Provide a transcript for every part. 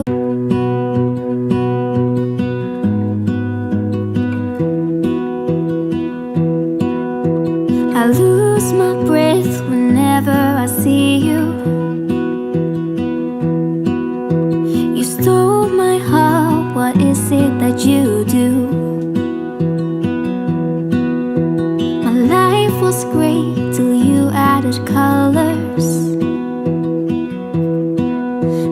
I lose my breath whenever I see you. You stole my heart, what is it that you do? My life was great till you added colors.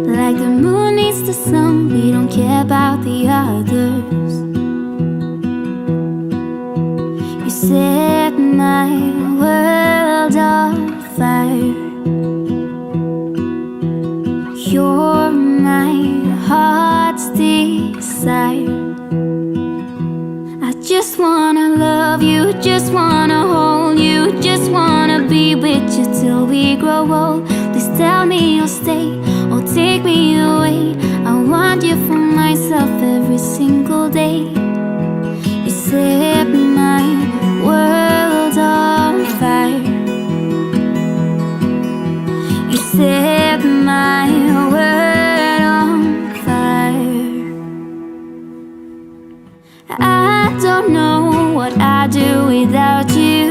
Like the moon needs the sun, we don't care about the others. You set my world on fire. You're my heart's desire. I just wanna love you, just wanna hold you, just wanna be with you till we grow old. Please tell me you'll stay or take me away. I want you for myself every single day. You set my world on fire. You set my world on fire. I don't know what I'd do without you.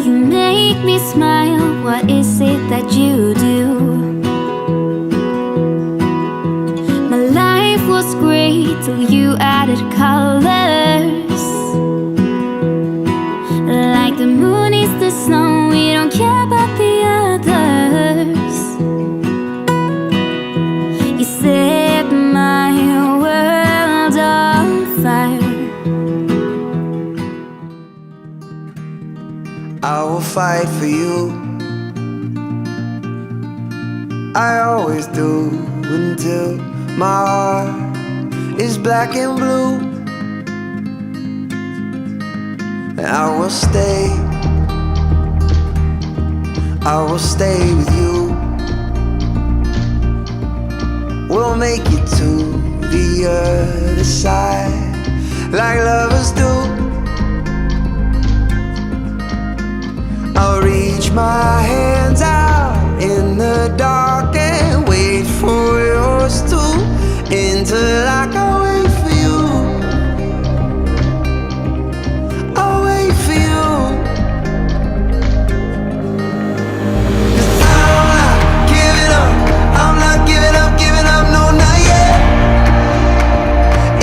You make me smile, what is it that you do? My life was great till you added colors. Like the moon is the sun, we don't care about the others. You set my world on fire. I will fight for you. I always do until my heart is black and blue. I will stay, I will stay with you. We'll make it to the other side, like lovers do. I'll reach my hands out in the dark and wait for yours too, until I can wait for you. I'll wait for you. 'Cause I'm not giving up, I'm not giving up, no, not yet.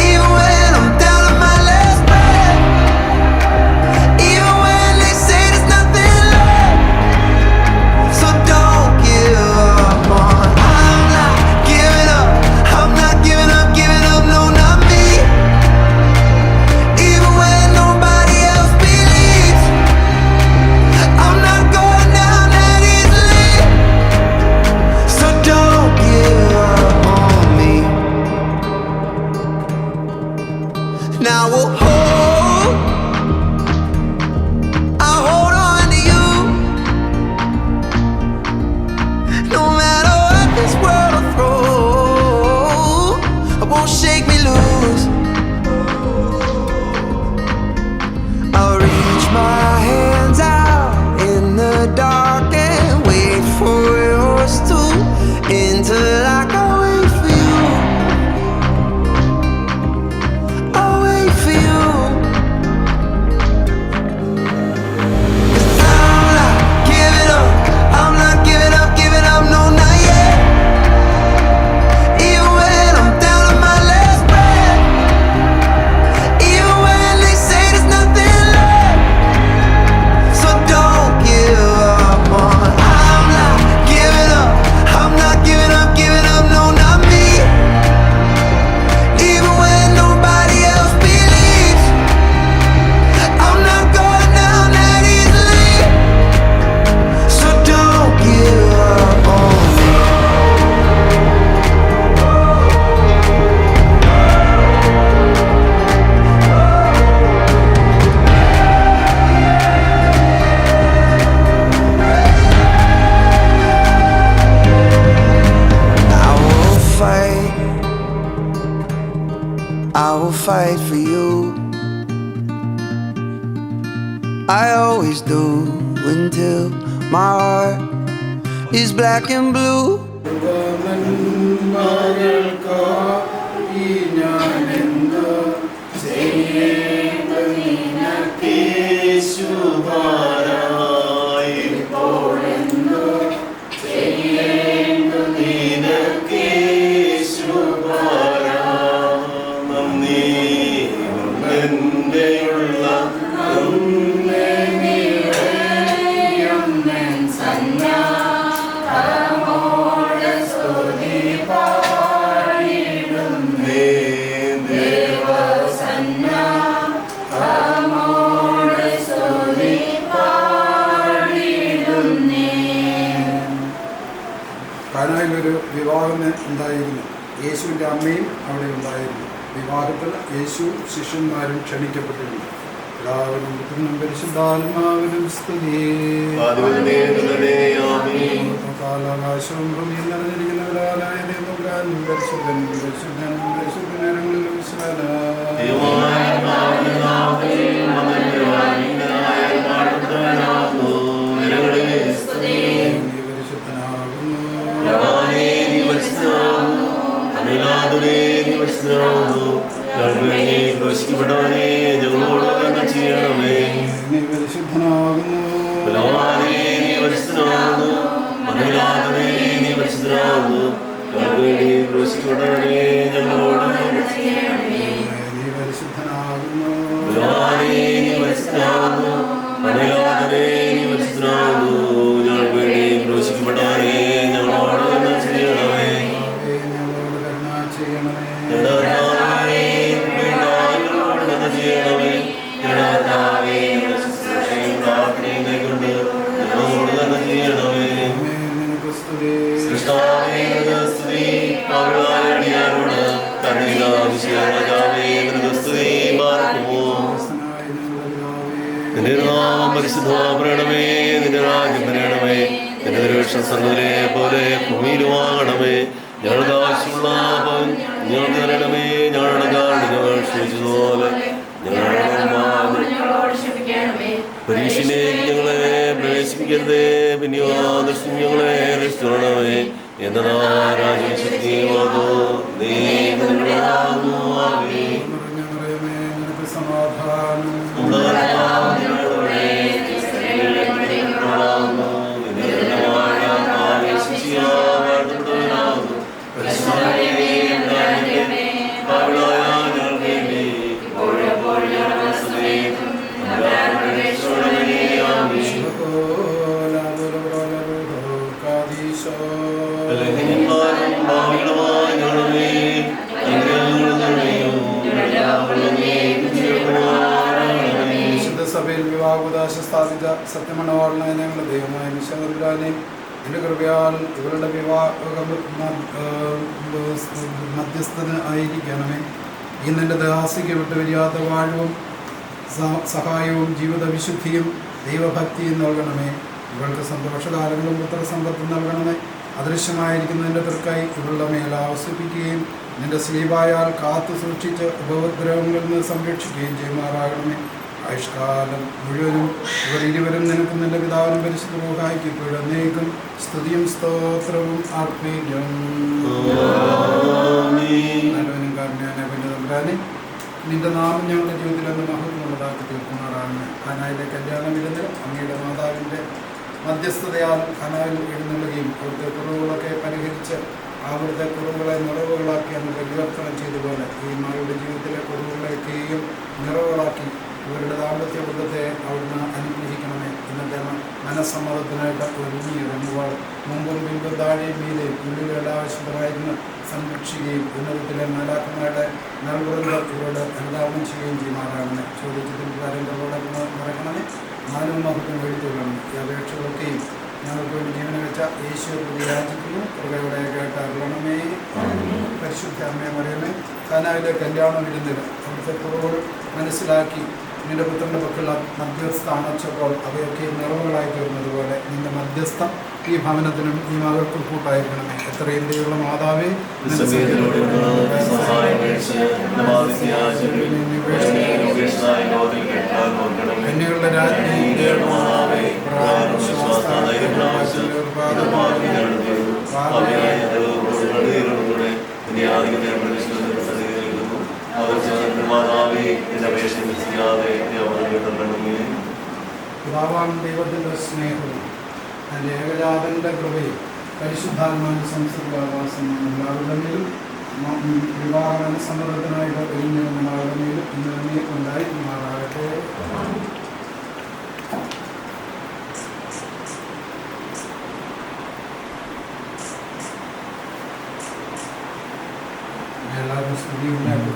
Even when I'm down to my last breath, even when they say there's nothing left. So don't give up on. I'm not giving up, I'm not giving up, no, not me. Even when nobody else believes, I'm not going down that easily. So don't give up on me. Now I'll hold on to you. No matter what this world will throw, it won't shake me loose. I'll reach my hands out in the dark and wait for yours too, until I can wait for you. I'll wait for you. 'Cause I'm not giving up, I'm not giving up, no, not yet. Even when I'm down to my last breath, even when they say there's nothing left. So don't give up on. I'm not giving up, I'm not giving up, no, not me. Even when nobody else believes, I'm not going down that easily. So don't give up on me. I will fight for you. I always do until my heart is black and blue. കാനായിലൊരു വിവാഹം ഉണ്ടായിരുന്നു. യേശുവിൻ്റെ അമ്മയും അവിടെ ഉണ്ടായിരുന്നു. വിവാഹത്തിന് യേശു ശിഷ്യന്മാരും ക്ഷണിക്കപ്പെട്ടിരുന്നു. എല്ലാവരും പുത്രനും പരിശുദ്ധാത്മാവിനും സ്തുതി. കാലാകാശവും ഭൂമിയിൽ നിറഞ്ഞിരിക്കുന്നവരായ ദൈവം പരിശുദ്ധൻ പരിശുദ്ധൻ പരിശുദ്ധനങ്ങളിൽ പരിശുദ്ധമാകണമേ. നിന്റെ രാജ്യം വരണമേ. നിന്റെ തിരുവിഷ്ടം സ്വർഗ്ഗത്തിലെ പോലെ ഭൂമിയിലുമാകണമേ. ഞങ്ങൾക്ക് ആവശ്യമുള്ള ഞങ്ങൾക്ക് തരണമേ. ഞങ്ങളുടെ കാരണങ്ങൾ ഞങ്ങൾ ക്ഷമിച്ചതുപോലെ പരീക്ഷയിലേക്ക് ഞങ്ങളെ പ്രവേശിപ്പിക്കരുതേ. പിന്നെയോ ദൃഷ്ടി ഞങ്ങളെ രക്ഷിക്കണമേ. എന്നതാ രാജ്യശക്തിയുമാകോ നീ സഭയിൽ വിവാഹോദാശ സ്ഥാപിത സത്യമണവാളനായ ഞങ്ങളുടെ ദൈവമായ മിശിഹായെ എൻ്റെ കൃപയാൽ ഇവരുടെ വിവാഹം മധ്യസ്ഥന് ആയിരിക്കണമേ. ഇന്ന് എൻ്റെ ദാസിക്ക് വിട്ടുവരിയാത്ത വാഴവും സഹായവും ജീവിത വിശുദ്ധിയും ദൈവഭക്തിയും നൽകണമേ. ഇവൾക്ക് സന്തോഷകാലങ്ങളും പുത്രസമ്പത്തും നൽകണമേ. അദൃശ്യമായിരിക്കുന്ന എൻ്റെ തൃക്കൈ ഇവളുടെ മേൽ ആവസിപ്പിക്കുകയും നിൻ്റെ സ്ലീബായാൽ കാത്തു സൂക്ഷിച്ച് ഉപദ്രവങ്ങളിൽ നിന്ന് സംരക്ഷിക്കുകയും ചെയ്യുമാറാകണമേ. ആയുഷ്കാലം മുഴുവനും ഇവർ ഇരുവരും നിനക്ക് നിന്റെ പിതാവിനും പരിശുദ്ധ റൂഹായിക്ക് ഇപ്പോഴേക്കും സ്തുതിയും സ്തോത്രവും അർപ്പിക്കും. നല്ലവനും കാരുണ്യവാനെ നിന്റെ നാമം ഞങ്ങളുടെ ജീവിതത്തിൽ അന്ന് മഹത്വമുള്ളതാക്കി തീർക്കുമാറാണ്. ഖാനായിലെ കല്യാണ വിരുന്നിൽ അങ്ങയുടെ മാതാവിൻ്റെ മധ്യസ്ഥതയാൽ ഖാനായിൽ എഴുന്നള്ളുകയും അവിടുത്തെ കുറവുകളൊക്കെ പരിഹരിച്ച് അവിടുത്തെ കുറവുകളെ നിറവുകളാക്കി അന്ന് പരിവർത്തനം ചെയ്തുപോലെ ഈ മകളുടെ ജീവിതത്തിലെ കുറവുകളൊക്കെയും നിറവുകളാക്കി ഇവരുടെ ദാമ്പത്യ ബന്ധത്തെ അവിടുന്ന് അനുഗ്രഹിക്കണമേ. ഇന്നത്തെ മനസ്സമ്മതത്തിനായിട്ട് ഒരുങ്ങിയിറങ്ങുവാൾ മുമ്പും പിമ്പും താഴെയും മീതെയും ഉള്ളിലുള്ള ആവശ്യമായിരുന്നു സംരക്ഷിക്കുകയും ഉന്നതത്തിലെ മാലാഖമാരുടെ നൽകുന്നത് ഇവരോട് അനുദാനം ചെയ്യുകയും ചെയ്യുമാറാകണമേ. ചോദിച്ചതിൽ കാര്യങ്ങളോടെ മറക്കണമേ. മാനവും മഹത്വം എഴുത്തുകൊള്ളണം. ഈ അപേക്ഷകളൊക്കെയും ഞങ്ങൾക്ക് വേണ്ടി ജീവനെ വെച്ച യേശുവെ യാചിക്കുന്നു. കൃപയോടെ കേട്ട് അരുളണമേ. പരിശുദ്ധ അമ്മയെ മറിയമേ, ഖാനായിലെ കല്യാണ വിരുന്നിൽ അവിടുത്തെ കുറവുകൾ മനസ്സിലാക്കി നിന്റെ പുത്രൻ്റെ പക്കലുള്ള മധ്യസ്ഥ അണച്ചപ്പോൾ അവയൊക്കെ നിറവുകളായി തീർന്നതുപോലെ നിന്റെ മധ്യസ്ഥം ഈ ഭവനത്തിനും ഈ മകൾക്കും കൂട്ടായിരിക്കണമേ. എത്രയും ദൈവമുള്ള മാതാവേ, കന്യകളുടെ രാജ്ഞി പിതാവാം ദൈവത്തിൻ്റെ സ്നേഹവും എൻ്റെ ഏകജാതൻ്റെ കൃപയും പരിശുദ്ധാത്മാവിൻ്റെ സംസ്കൃതവാസം എല്ലാവരുടെ മേലും വിവാഹ സമ്മതത്തിനായിട്ട് എല്ലാവരുടെ മേലും ഇന്ന് ഉണ്ടായി മാറാകട്ടെ. എല്ലാവരും സ്തുതി ഉണ്ടായിട്ട്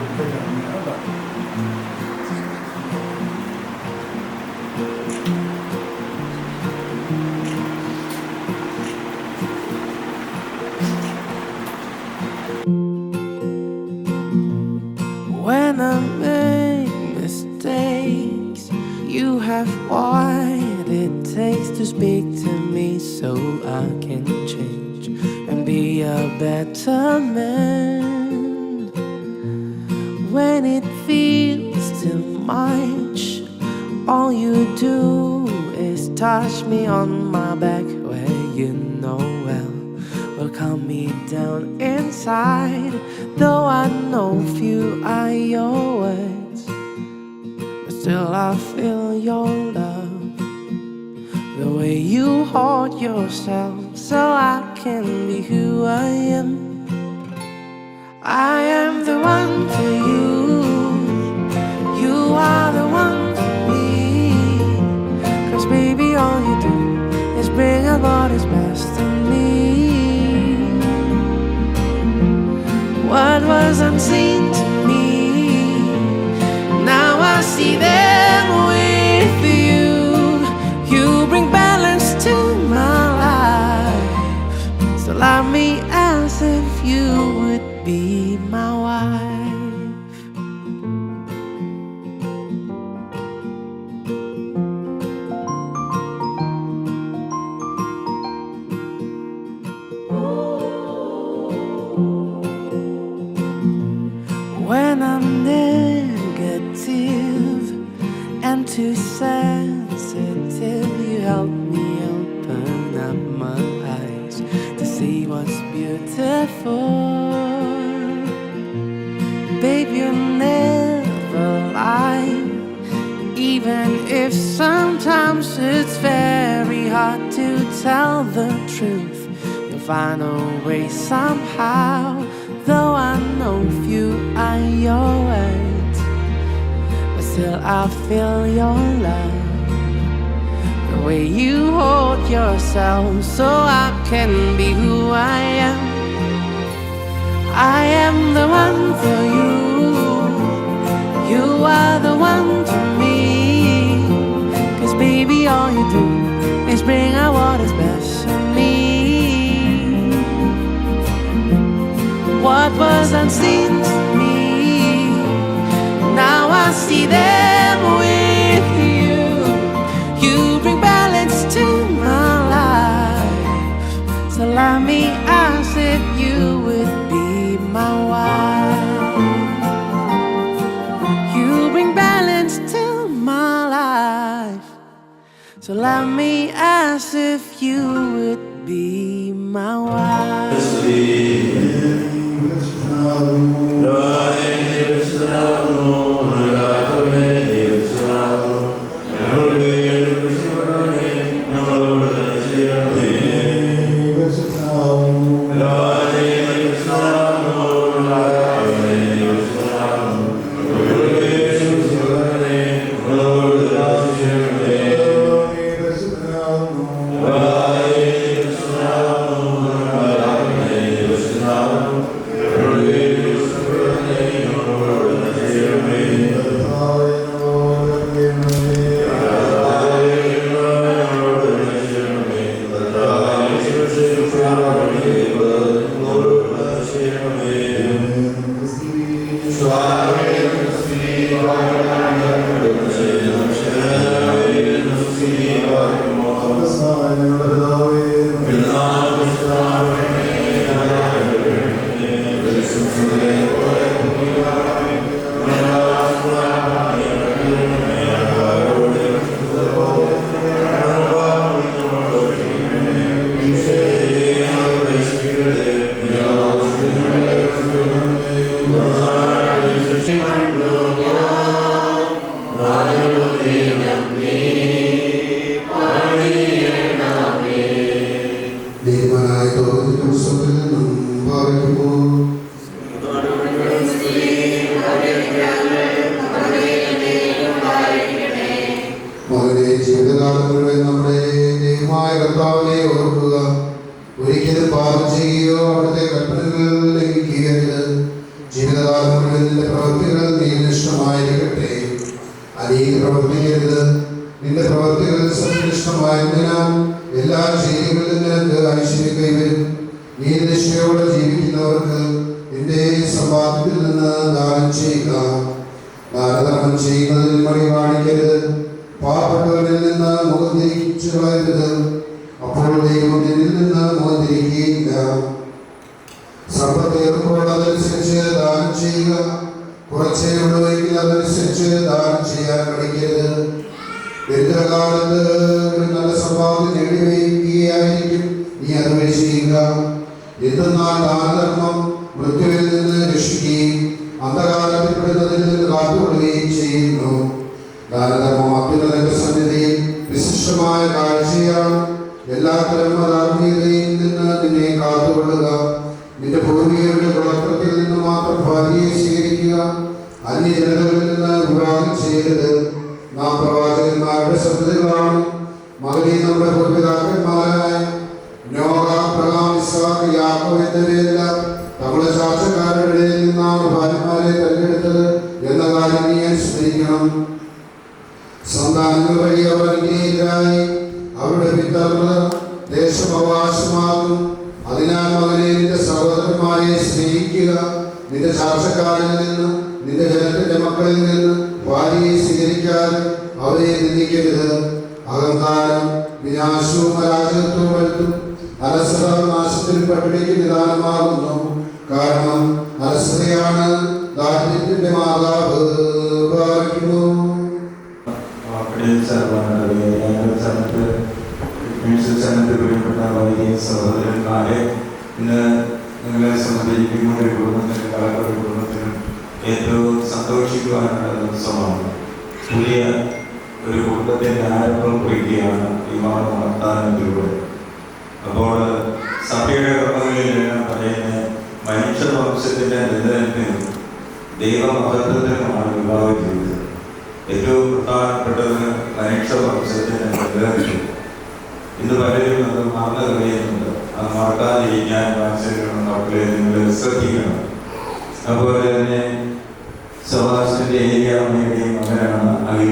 better man. When it feels too much, all you do is touch me on my back, where you know well will calm me down inside. Though I know few are your words, but still I feel your love. The way you hold yourself so I can be who I am. I am the one for you. You are the one for me. 'Cause baby, all you do is bring out what is best in me. What was unseen to me, now I see them with you. You bring balance to my life, so love me as if you would be my wife. When I'm negative and too sensitive, you help me open up my eyes to see what's beautiful. Babe, you never lie, even if sometimes it's very hard to tell the truth. You'll find a way somehow. Though I know few are your words, but still I feel your love. The way you hold yourself so I can be who I am. I am the one for you. You are the one for me. 'Cause baby, all you do is bring out what is best in me. What was unseen to me, now I see them with you. You bring balance to my life, so love me as if you would be my wife. You bring balance to my life, so love me as if you would be my wife. സമ്പത്ത് ഏറുമ്പോൾ അതനുസരിച്ച് ദാനം ചെയ്യുക. കുറച്ചേ ഉള്ളൂവെങ്കിൽ അതനുസരിച്ച് ദാനം ചെയ്യാൻ പഠിക്കരുത്. ദരിദ്രകാലത്ത് ഒരു നല്ല സമ്പാദ്യം നേടിവയ്ക്കുകയായിരിക്കും നീ അത് ചെയ്യുക. എന്തെന്നാൽ ദാനധർമ്മം മൃത്യുവിൽ നിന്ന് രക്ഷിക്കുകയും അന്ധകാലത്തിൽപ്പെടുന്നതിൽ നിന്ന് കാത്തുകൊള്ളുകയും ചെയ്യുന്നു. ദാനധർമ്മം അത്യുന്നതന്റെ സന്നിധിയിൽ വിശിഷ്ടമായ കാഴ്ചയാണ്. എല്ലാത്തരം ധാർമ്മികതയിൽ നിന്ന് നിന്നെ കാത്തുകൊള്ളുക. നിന്റെ പൂർവികരുടെ ഗോത്രത്തിൽ നിന്ന് മാത്രം ഭാര്യയെ സ്വീകരിക്കുക. അന്യജനതകളിൽ നിന്ന് വിവാഹം ചെയ്യരുത്. നാം പ്രവാചകന്മാരുടെ സന്തതികളാണ്. മകനെ നമ്മുടെ പൂർവിതാക്കന്മാരായ നോഹ, അബ്രഹാം, ഇസ്ഹാക്ക്, യാക്കോബ് എന്നിവരെല്ലാം തങ്ങളുടെ ചാർച്ചക്കാരുടെ ഇടയിൽ നിന്നാണ് ഭാര്യമാരെ തെരഞ്ഞെടുത്തത് എന്ന കാര്യം നീ സ്മരിക്കണം. സന്താനങ്ങൾ വഴി അവർ അനുഗ്രഹീതരായി അവരുടെ പിതൃ ദേശം അവകാശമാകും. അതിനാൽ മകനെ നിന്റെ സഹോദരന്മാരെ സ്നേഹിക്കുക. നിന്റെ ചാർച്ചക്കാരിൽ നിന്ന് നിന്റെ ജനത്തിന്റെ മക്കളിൽ നിന്ന് ഭാര്യയെ സ്വീകരിക്കാതെ അവരെ നിന്ദിക്കരുത്. അഹങ്കാരം വിനാശവും അരാജകത്വവും വരുത്തും. അലസത നാശത്തിൽ പട്ടിണിക്ക് നിദാനമാകുന്നു. കാരണം അലസതയാണ് ദാരിദ്ര്യത്തിന്റെ മാതാവ്. സഹോദരന്മാരെ, ഇന്ന് നിങ്ങളെ സംബന്ധിക്കുന്ന ഒരു കുടുംബത്തിനും കളക്ടറുടെ കുടുംബത്തിനും ഏറ്റവും സന്തോഷിക്കുവാനുള്ള ദിവസമാണ്. പുതിയ ഒരു കുടുംബത്തിൻ്റെ ആരംഭം കുറിക്കുകയാണ് ഈ വാഗ്ദാനത്തിലൂടെ. അപ്പോൾ സഭയുടെ കർമ്മങ്ങളിലെല്ലാം പറയുന്ന മനുഷ്യവംശത്തിൻ്റെ നിലനിൽപ്പിനും ദൈവമഹത്വത്തിനുമാണ് വിവാഹം ചെയ്തത്. ഏറ്റവും പ്രധാനപ്പെട്ടത് മനുഷ്യവംശത്തിൻ്റെ നിലനിൽപ്പ്. ഇന്ന് പലരും അത് മറന്നു കളയുന്നുണ്ട്. അത് മറക്കാതിരിക്കാൻ വാത്സല്യം മക്കളെ നിങ്ങൾ ശ്രദ്ധിക്കണം. അതുപോലെ തന്നെ സഭാസിന്റെ ഏരിയാമ്മയുടെയും മകനാണ്. അതിൽ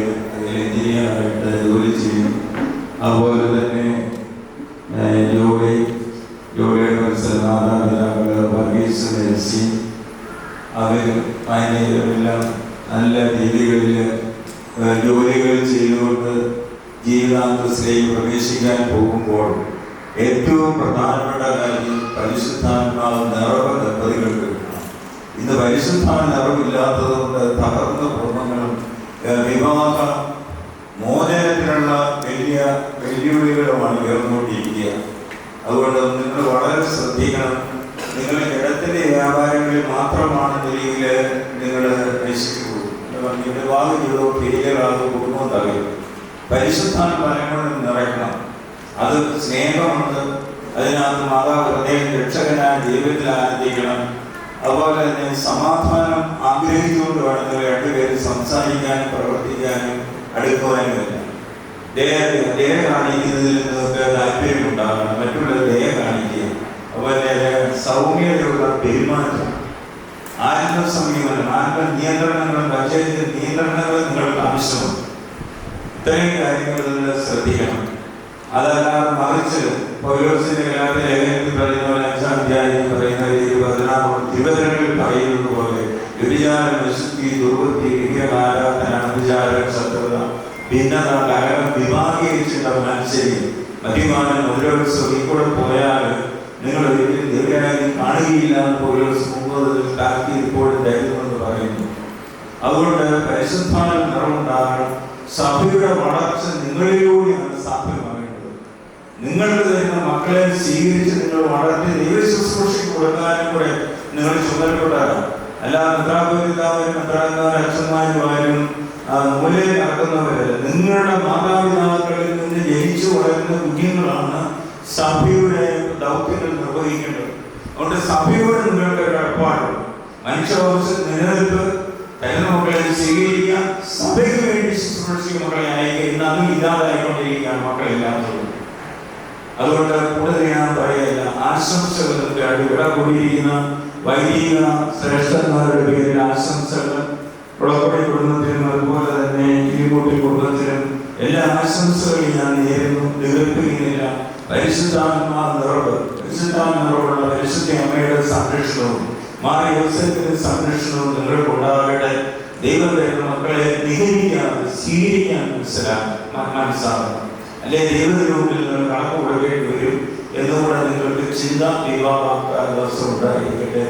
എഞ്ചിനീയറായിട്ട് ജോലി ചെയ്യും. അതുപോലെ തന്നെ ജോലിയുടെ മാതാപിതാക്കൾ വർഗീസ് മേഴ്സി, അവർ അതിനെല്ലാം നല്ല രീതികളിൽ ജോലികൾ ചെയ്തുകൊണ്ട് ജീവിതാന്തസ്സിലേക്ക് പ്രവേശിക്കാൻ പോകുമ്പോൾ ഏറ്റവും പ്രധാനപ്പെട്ട കാര്യം പരിശുദ്ധാത്മാവ് നിറവ് ദമ്പതികൾക്ക് കിട്ടണം. ഇന്ന് പരിശുദ്ധാത്മ നിറവില്ലാത്തത് കൊണ്ട് തകർന്ന കുടുംബങ്ങളും വിവാഹ മോചനത്തിനുള്ള വലിയ വെല്ലുവിളികളുമാണ് ഉയർന്നുകൊണ്ടിരിക്കുക. അതുകൊണ്ട് നിങ്ങൾ വളരെ ശ്രദ്ധിക്കണം. നിങ്ങൾ ഇടത്തിലെ വ്യാപാരങ്ങളിൽ മാത്രമാണ് നിലയിൽ നിങ്ങൾ നശിക്കൂ. വിവാഹ ജീവിതവും ഫെയിലിയറാകും, കുടുംബം തകരും. പരിശുദ്ധാത്മാവിനെ നിറയ്ക്കണം. അത് സ്നേഹമുണ്ട്. അതിനകത്ത് മാതാവ് ഹൃദയം രക്ഷകനായ ദൈവത്തിൽ ആനന്ദിക്കണം. അതുപോലെ തന്നെ സമാധാനം ആഗ്രഹിച്ചുകൊണ്ട് വേണം നിങ്ങൾ രണ്ടുപേരും സംസാരിക്കാനും പ്രവർത്തിക്കാനും അടുക്കുവാനും വരില്ല. ദയ കാണിക്കുന്നതിൽ നിങ്ങൾക്ക് താല്പര്യമുണ്ടാകണം. മറ്റുള്ള ദയ കാണിക്കുക. അതുപോലെ സൗമ്യതയുള്ള പെരുമാറ്റം, ആത്മസംയമനം, ആത്മനിയന്ത്രണങ്ങളും ഭക്ഷ്യത്തിന്റെ നിയന്ത്രണങ്ങളും നിങ്ങൾക്ക് ആവശ്യമുണ്ട്. ഇത്രയും കാര്യങ്ങൾ ശ്രദ്ധിക്കണം. അതല്ലാതെ മറിച്ച് പൗലോസിന്റെ ലേഖനത്തിൽ പറയുന്ന 5-ാം അധ്യായം പറയുന്ന 14 പറയുന്നത് പോലെ വ്യഭിചാരം, വിശുദ്ധി, ദുർവൃത്തി, വിഗ്രഹാരാധന, വ്യഭിചാരം, ശത്രുത, ഭിന്നത, കലഹം, വിഭാഗീകരിച്ചിട്ടുള്ള മത്സര്യം, മദ്യപാനം, മുതലോത്സവം, ഇക്കൂടെ പോയാൽ നിങ്ങൾ ഒരിക്കലും ദൈവരായി കാണുകയില്ല എന്ന് പൗലോസ് ഇപ്പോഴും ധൈര്യമെന്ന് പറയുന്നു. അതുകൊണ്ട് പരിശുദ്ധാത്മാവിന്റെ നിറവുണ്ടാകണം. സഭയുടെ വളർച്ച നിങ്ങളിലൂടെയാണ് സാധ്യമാകേണ്ടത്. നിങ്ങൾക്ക് തരുന്ന മക്കളെ സ്വീകരിച്ച് നിങ്ങൾ വളർത്തി ദൈവ ശുശ്രൂഷയ്ക്ക് കൊടുക്കാനും കൂടെ നിങ്ങൾ ചുമതലപ്പെടാറാണ്. അല്ലാതെ മെത്രാപ്പൊലീത്താവരും അച്ഛന്മാരുമാരും മൂലയിൽ നടക്കുന്നവരല്ല. നിങ്ങളുടെ മാതാപിതാക്കളിൽ നിന്ന് ജനിച്ചു വളരുന്ന കുഞ്ഞുങ്ങളാണ് സഭയുടെ ദൗത്യങ്ങൾ നിർവഹിക്കേണ്ടത്. അതുകൊണ്ട് സഭയോട് നിങ്ങൾക്ക് ഒരു ഏർപ്പാടുണ്ട്. മനുഷ്യവംശ നിലനിൽപ്പ് തരുന്ന മക്കളെ സ്വീകരിക്കുക, സഭയ്ക്ക് വേണ്ടി ശുശ്രൂഷിക്കുന്ന മക്കളെ അയക്കുക. ഇന്ന് അതും ഇല്ലാതായിക്കൊണ്ടിരിക്കുകയാണ് മക്കളില്ലാത്തത്. അതുകൊണ്ട് കൂടുതൽ ഞാൻ പറയുകയില്ല. ആശംസകളുടെ ഇവിടെ കൂടിയിരിക്കുന്ന വൈദിക ശ്രേഷ്ഠന്മാരുടെ പേരിൽ ആശംസകൾ ഉളപ്പടി കുടുംബത്തിനും അതുപോലെ തന്നെ കിളികൂട്ടി കുടുംബത്തിനും എല്ലാ ആശംസകളും ഞാൻ നേരുന്നു. നികർത്തുകയില്ല. പരിശുദ്ധാത്മാ നിറവുള്ള പരിശുദ്ധ അമ്മയുടെ സംരക്ഷണവും മാറി യോസേഫിന്റെ സംരക്ഷണവും നിങ്ങൾക്ക് ഉണ്ടാകട്ടെ. ദൈവം തരുന്ന മക്കളെ നിഹരിക്കാതെ സ്വീകരിക്കാൻ മനസ്സാകണം. അല്ലെ ദൈവത്തിന്റെ മുമ്പിൽ നിങ്ങൾ കണക്ക് കൊടുക്കേണ്ടി വരും. എന്നുകൂടെ നിങ്ങൾക്ക് ചിന്ത വിവാഹമാക്കാൻ ദിവസം ഉണ്ടായിരിക്കട്ടെ.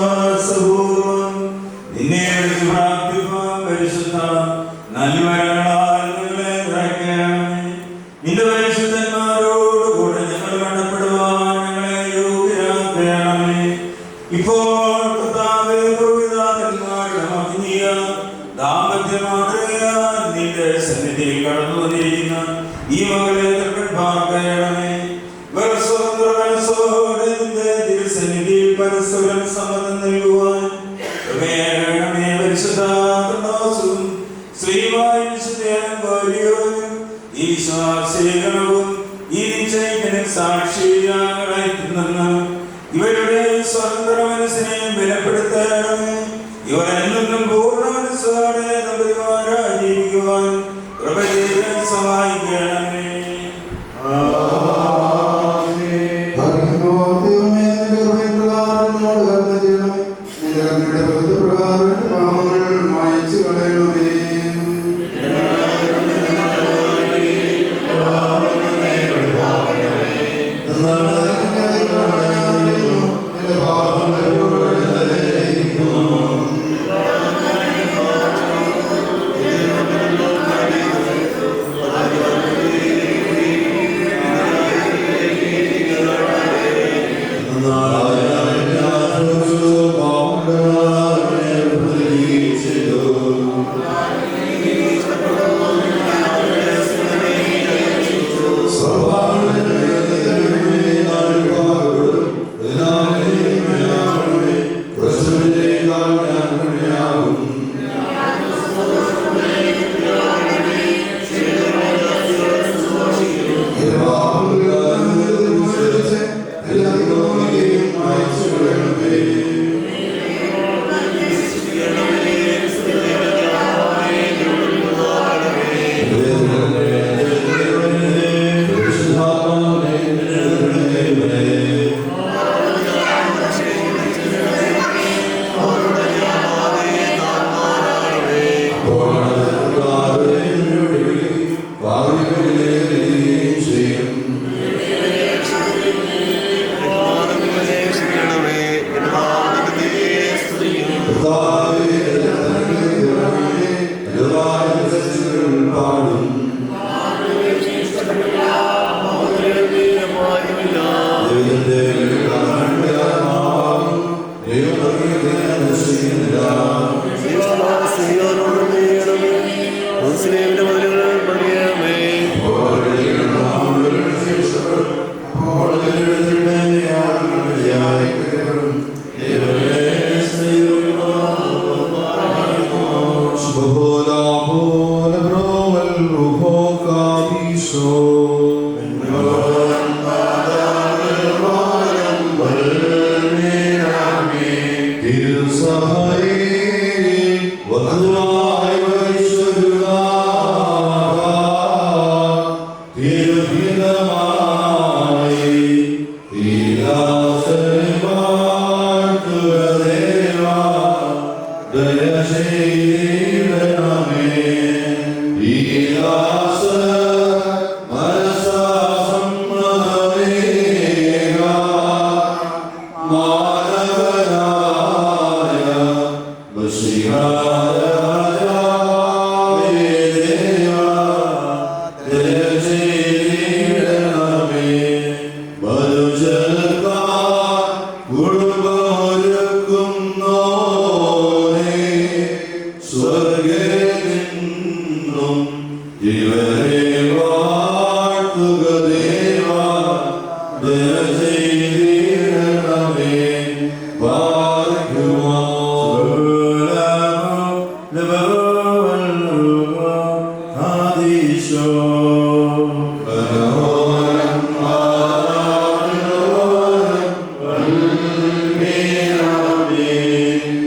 ദൈവമാശ്വാസപൂർവം നിന്നെ പ്രാർത്ഥിപ്പാൻ പരിശുദ്ധ നൽവരങ്ങളാൽ നിങ്ങളെ നിറയ്ക്കണമേ. നിന്റെ പരിശുദ്ധന്മാരോടുകൂടെ ഞങ്ങൾ കടപ്പെടുവാൻ ഞങ്ങളെ യോഗ്യരാക്കണമേ. ഇപ്പോൾ കർത്താവേ, പൂർവ്വപിതാക്കന്മാരുടെ മഹനീയ ദാമ്പത്യമാതൃകയാൽ നിന്റെ സന്നിധിയിൽ കടന്നു വന്നിരിക്കുന്ന ഈ മകളെ പാർക്കണമേ. സ്വതന്ത്ര മനസ്സോടെ നിന്റെ തിരുസന്നിധിയിൽ പരസ്പരം സമ്മതം നൽകുവാൻ പരിശുദ്ധ ശ്രീവായ ഈ ശ്വാസീകരണവും ഈ നിശ്ചയത്തിനും സാക്ഷിയാകായിത്തീർന്നെന്ന് ഇവരുടെ സ്വതന്ത്ര മനസ്സിനെ ബലപ്പെടുത്തണമേ. ഇവരെന്നും പൂർണ്ണ മനസ്സോടെ ദമ്പതിമാരായിരിക്കുവാൻ കൃപ ചെയ്ത് സഹായിക്കണമേ.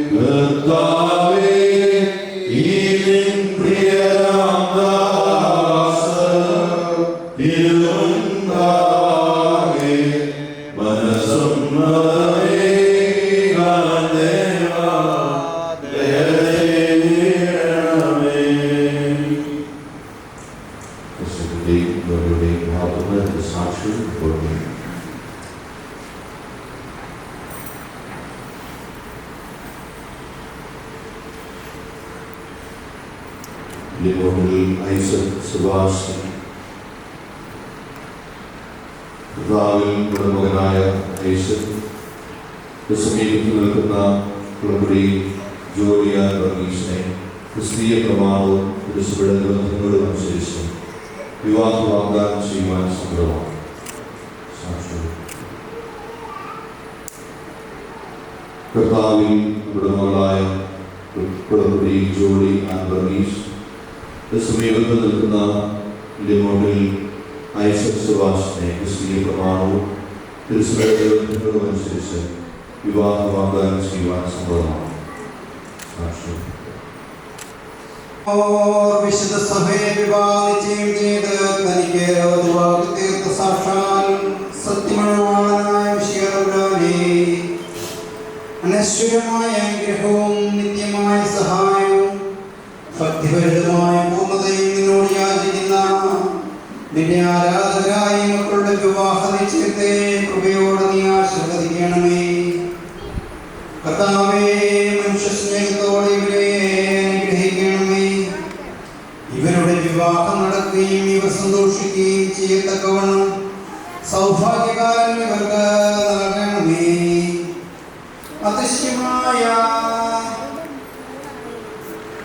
Kırtave, İlim Priyamda സാക്ഷ്യം കൊടുക്കുന്നു. ലിമോണിൽ ഐസക് സെബാസ്റ്റ്യൻ, കർത്താവിൽ മകനായ ഐസക്, സമീപത്ത് നിൽക്കുന്ന കുളമ്പടി ജോലിയ വർഗീസിനെ ക്രിസ്തീയ പ്രമാണവും ക്രിസ്തുവിന്റെ നിബന്ധനകളും അനുസരിച്ച് വിവാഹ വാഗ്ദാനം ചെയ്യുവാൻ സംഭവമാണ്. കർത്താവിൽ നമ്മുടെ മകളായ കുളമ്പടി ജോലി വർഗീസ്, സമീപത്ത് നിൽക്കുന്ന ലിമോണിൽ ഐസക് സെബാസ്റ്റ്യനെ ക്രിസ്തീയ പ്രമാണവും ക്രിസ്തുവിന്റെ നിബന്ധനകളും അനുസരിച്ച് വിവാഹ വാഗ്ദാനം ചെയ്യുവാൻ സംഭവമാണ്. വിശുദ്ധ സഭയെ വിവാഹിക്കുകയും ചെയ്ത് തനിക്ക് തീർത്ത സാക്ഷാൽ സത്യമാനായ വിഷയങ്ങളെ അനശ്വരമായ അനുഗ്രഹവും നിത്യമായ സഹായവും ഭക്തിപരിതമായ പൂർണ്ണതയും നിന്നോട് യാചിക്കുന്ന നിന്റെ ആരാധകരായ മക്കളുടെ വിവാഹ നിശ്ചയത്തെ കൃപയോട് നീ ആശീർവദിക്കണമേ. കർത്താവേ, മനുഷ്യ സ്നേഹത്തോടെ ഇവരെ അനുഗ്രഹിക്കണമേ. ഇവരുടെ വിവാഹം നടക്കുകയും ഇവർ സന്തോഷിക്കുകയും ചെയ്യത്തക്കവണ്ണം സൗഭാഗ്യകാലം ഇവർക്ക് നൽകണമേ. അതിശയമായ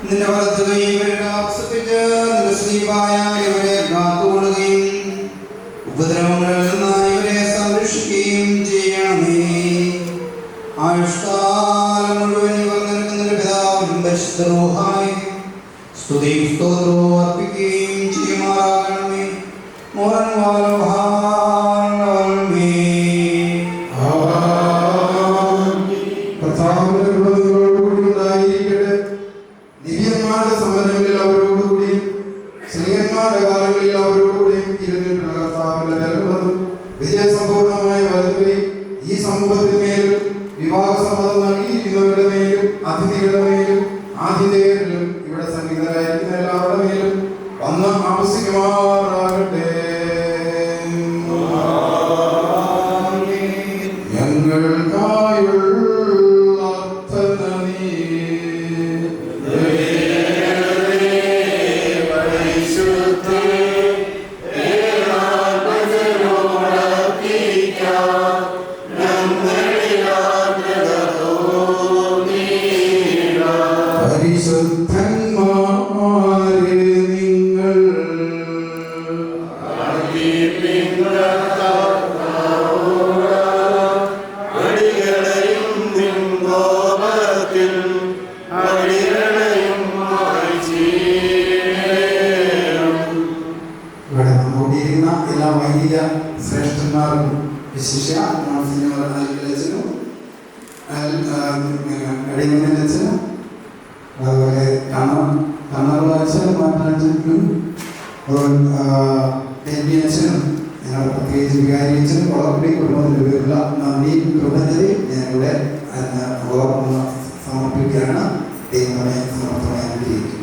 നിന്റെ വലത്തുകയും ഇവരെ ആവസിപ്പിച്ച് നിന്റെ സ്ലീവായ ഇവരെ കാത്തുകൊള്ളുകയും ഉപദ്രവങ്ങളിൽ നിന്ന് ഇവരെ സംരക്ഷിക്കുകയും ചെയ്യണമേ. ആയുഷ്കാലം മുഴുവൻ ഇവർ നിനക്ക് നിന്റെ പിതാവിനും പരിശുദ്ധ റൂഹായി സ്തുതിയും സ്തോത്രവും അർപ്പിക്കുകയും ചെയ്യുമാറാകണമേ. മോറൻ ദിവ്യന്മാരുടെ സമരങ്ങളിൽ അവരോടുകൂടി സ്ത്രീയന്മാരുടെ കാലങ്ങളിൽ അവരോടുകൂടിയും ഇരുന്നിട്ടുള്ള കർത്താവിന്റെ നൽകുന്നതും വിജയസമ്പൂർണമായ വലുതുകയും ഈ സമൂഹത്തിന്മേലും വിവാഹസമ്മതം നൽകിയിരിക്കുന്നവരുടെ മേലും അതിഥികളുടെ മേലും ആതിഥേയരിലും ഇവിടെ സംഗീതരായിരിക്കുന്ന എല്ലാവരുടെ മേലും വന്ന് ആവസിക്കുമാറാകട്ടെ. ഞങ്ങൾക്കായുള്ള എല്ലാ വൈദിക ശ്രേഷ്ഠന്മാർക്കും വിശിഷ്യ അടിമനച്ചനും അതുപോലെ കണ്ണറച്ചനും മാറ്റാച്ചനും അച്ഛനും ഞങ്ങളുടെ പ്രത്യേകിച്ച് വികാരി അച്ഛനും വളർത്തി കുടുംബത്തിൻ്റെ പേരുള്ള നന്ദിയും കൃതജ്ഞതയും ഞാനിവിടെ സമർപ്പിക്കുകയാണ്. ദൈവമേ സമർത്ഥമായി അനുഗ്രഹിക്കും.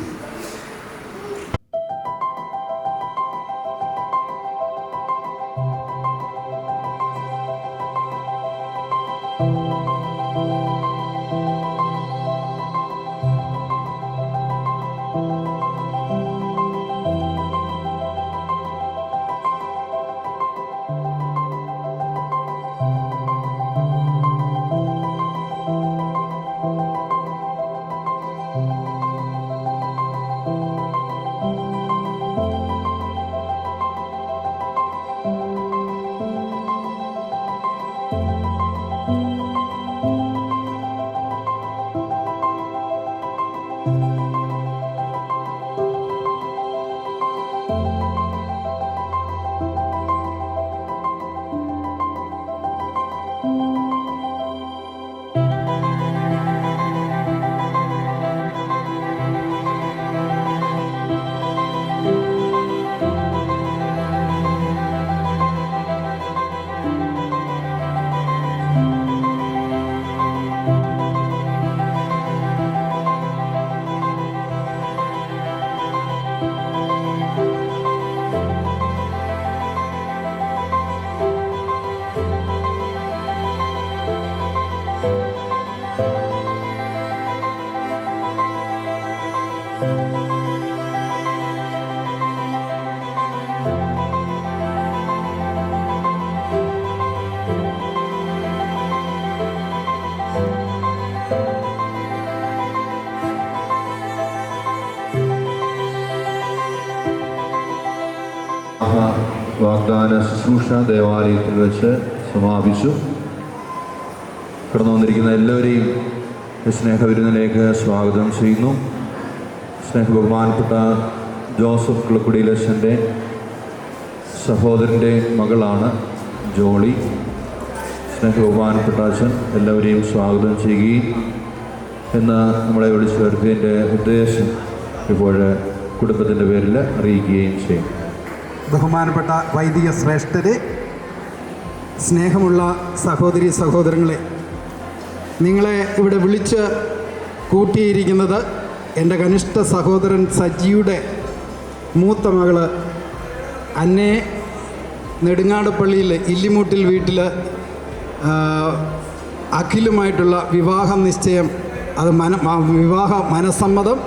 ശുശ്രൂഷ ദേവാലയത്തിൽ വെച്ച് സമാപിച്ചു. കടന്നു വന്നിരിക്കുന്ന എല്ലാവരെയും സ്നേഹവിരുന്നിലേക്ക് സ്വാഗതം ചെയ്യുന്നു. സ്നേഹബഹുമാനപ്പെട്ട ജോസഫ് കുളക്കുടിയിലച്ഛൻ്റെ സഹോദരൻ്റെ മകളാണ് ജോളി. സ്നേഹബഹുമാനപ്പെട്ട അച്ഛൻ എല്ലാവരെയും സ്വാഗതം ചെയ്യുകയും എന്ന് നമ്മളെ വിളിച്ചു വരുത്തിയതിൻ്റെ ഉദ്ദേശം ഇപ്പോൾ കുടുംബത്തിൻ്റെ പേരിൽ അറിയിക്കുകയും ചെയ്യും. ബഹുമാനപ്പെട്ട വൈദിക ശ്രേഷ്ഠരെ, സ്നേഹമുള്ള സഹോദരി സഹോദരങ്ങളെ, നിങ്ങളെ ഇവിടെ വിളിച്ച് കൂട്ടിയിരിക്കുന്നത് എൻ്റെ കനിഷ്ഠ സഹോദരൻ സജിയുടെ മൂത്ത മകള് അന്നേ നെടുങ്ങാടപ്പള്ളിയിൽ ഇല്ലിമൂട്ടിൽ വീട്ടിൽ അഖിലുമായിട്ടുള്ള വിവാഹ നിശ്ചയം, അത് വിവാഹ മനസ്സമ്മതം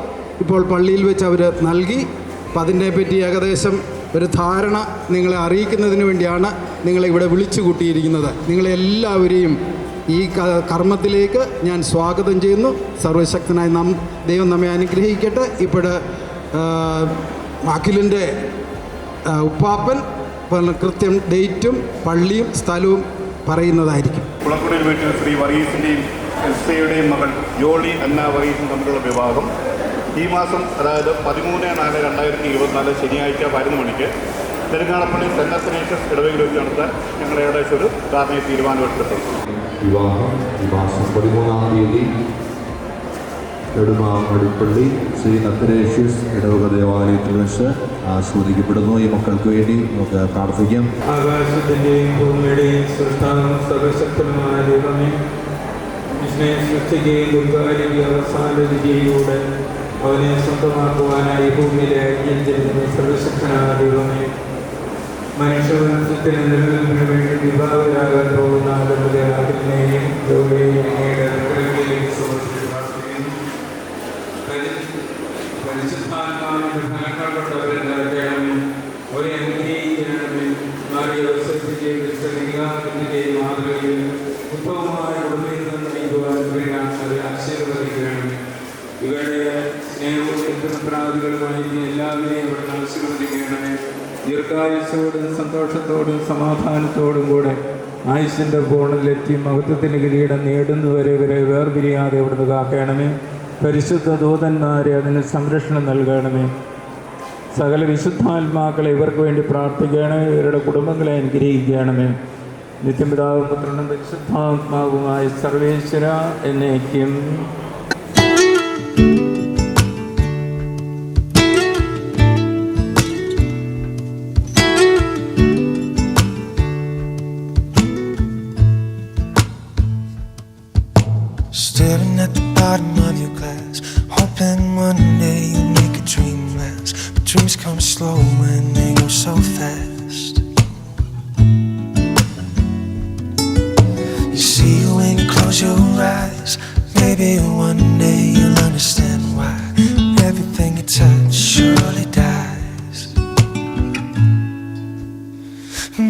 ഇപ്പോൾ പള്ളിയിൽ വെച്ച് അവർ നൽകി. അപ്പം അതിനെപ്പറ്റി ഏകദേശം ഒരു ധാരണ നിങ്ങളെ അറിയിക്കുന്നതിന് വേണ്ടിയാണ് നിങ്ങളെ ഇവിടെ വിളിച്ചു കൂട്ടിയിരിക്കുന്നത്. നിങ്ങളെല്ലാവരെയും ഈ കർമ്മത്തിലേക്ക് ഞാൻ സ്വാഗതം ചെയ്യുന്നു. സർവശക്തനായ ദൈവം നമ്മെ അനുഗ്രഹിക്കട്ടെ. ഇപ്പോൾ അഖിലിൻ്റെ ഉപ്പാപ്പൻ കൃത്യം ഡേറ്റും പള്ളിയും സ്ഥലവും പറയുന്നതായിരിക്കും. കുളക്കുടിയിൽ വീട്ടിൽ ശ്രീ വർഗീസിൻ്റെയും എൽസയുടെയും മകൾ ജോളി അന്ന വർഗീസും തമ്മിലുള്ള വിവാഹം ഈ മാസം, അതായത് 13/4/2024 ശനിയാഴ്ച 11 മണിക്ക് നെടുങ്ങാടപ്പള്ളി സെൻറ് അത്തനേഷ്യസ് ഇടവകയിൽ വെച്ച് നടത്താൻ ഞങ്ങൾ ഏകദേശം ഒരു ധാരണ തീരുമാനമെടുത്തിട്ടുണ്ട്. വിവാഹം ഈ മാസം 13-ാം തീയതി നെടുങ്ങാടപ്പള്ളി ശ്രീ അത്തനേഷ്യസ് ഇടവക ദേവാലയത്തിൽ വെച്ച് ആസ്വദിക്കപ്പെടുന്നു. ഈ മക്കൾക്ക് വേണ്ടി നമുക്ക് പ്രാർത്ഥിക്കാം. ആകാശത്തിൻ്റെയും ഭൂമിയുടെയും സൃഷ്ടാവും സർവശക്തനുമായ ദൈവമേ, വിഷ്ണുവിനെ സൃഷ്ടിക്കുകയും ദുർഗാരിയുടെ അവസാന വിജയിലൂടെ അവനെ സ്വന്തമാക്കുവാനായി ഭൂമിയിലെ ഐക്യം ചെയ്യുന്ന സർവശക്തനായ ദൈവമേ, മനുഷ്യവംശത്തിന് നിലനിൽപ്പിന് വേണ്ടി വിഭാഗരാകാൻ പോകുന്ന നമ്മുടെ അഖിലിനെയും ജോലിയെയും അങ്ങയുടെ അനുഗ്രഹത്തിലേക്ക് സമർപ്പിക്കുന്നു. പരിശുദ്ധാത്മാവിന്റെ ഫലങ്ങൾ കൊണ്ടവരെ നിറയ്ക്കണമേ, അവരെ അനുഗ്രഹിക്കണമേ. മാറിയ അവസരത്തിൻ്റെയും വിശ്വലിംഗാത്തിൻ്റെയും മാതൃകയിൽ ഉത്തമമായ ഉടമയിൽ നിന്ന് നീക്കുവാൻ അവരെ ആശീർവദിക്കണമേ. ഇവരുടെ സ്നേഹവും പ്രാതികളുമായി എല്ലാവരെയും അവിടെ ആശീർവദിക്കണമേ. ദീർഘായുസ്സോടും സന്തോഷത്തോടും സമാധാനത്തോടും കൂടെ ആയുസ്സിൻ്റെ പൂർണ്ണത്തിലെത്തി മഹത്വത്തിൻ്റെ കിരീടം നേടുന്നവരെ ഇവരെ വേർപിരിയാതെ അവിടുന്ന് കാക്കണമേ. പരിശുദ്ധ ദൂതന്മാരെ അതിന് സംരക്ഷണം നൽകണമേ. സകല വിശുദ്ധാത്മാക്കളെ ഇവർക്ക് വേണ്ടി പ്രാർത്ഥിക്കണമേ. ഇവരുടെ കുടുംബങ്ങളെ അനുഗ്രഹിക്കണമേ. നിത്യപിതാവും പുത്രനും പരിശുദ്ധാത്മാവുമായ സർവേശ്വര എന്നേക്കും. Staring at the bottom of your glass, hoping one day you'll make a dream last. But dreams come slow when they go so fast. You see when you close your eyes, maybe one day you'll understand why everything you touch surely dies.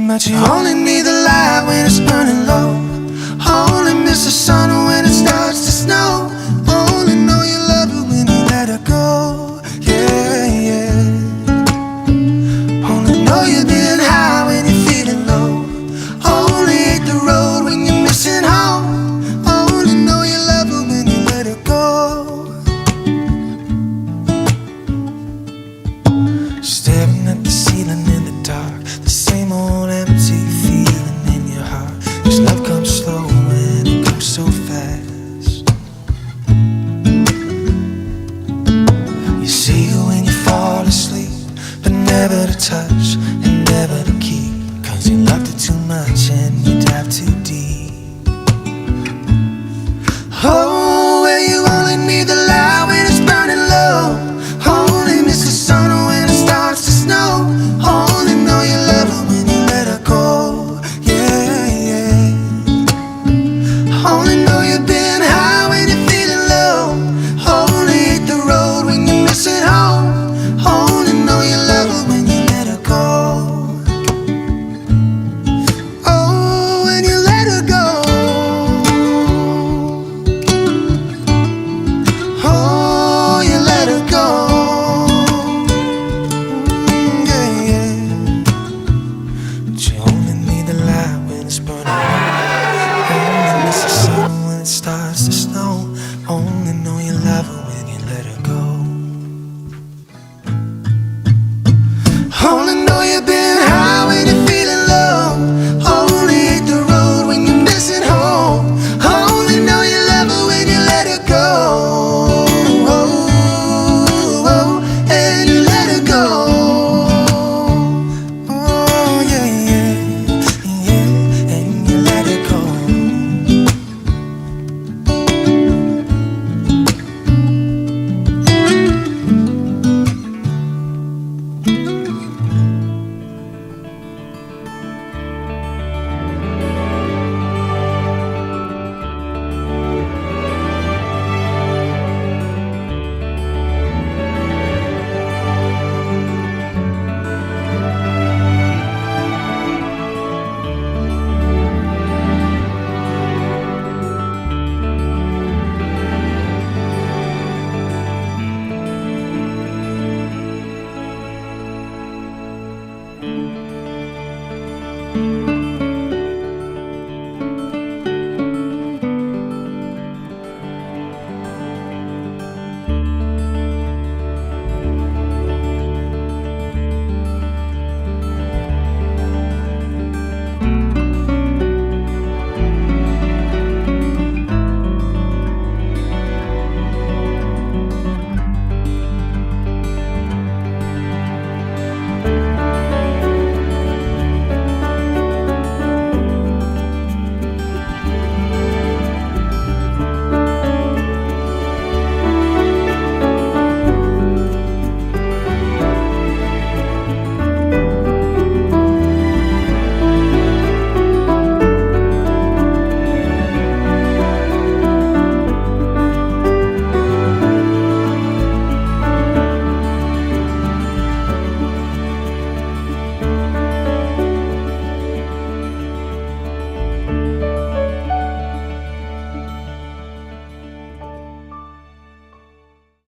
But you only need the light when it's burning low, only miss the sun when it starts to snow, only know you love her when you let her go. Yeah, yeah. Only know you've been high when you're feeling low, only hate the road when you're missing home, only know you love her when you let her go. Staring at the ceiling in the dark, the same old empty feeling in your heart. Cause love comes slow when it goes so fast. You see her when you fall asleep, but never to touch and never to keep. Cause you loved her too much and you dive too deep.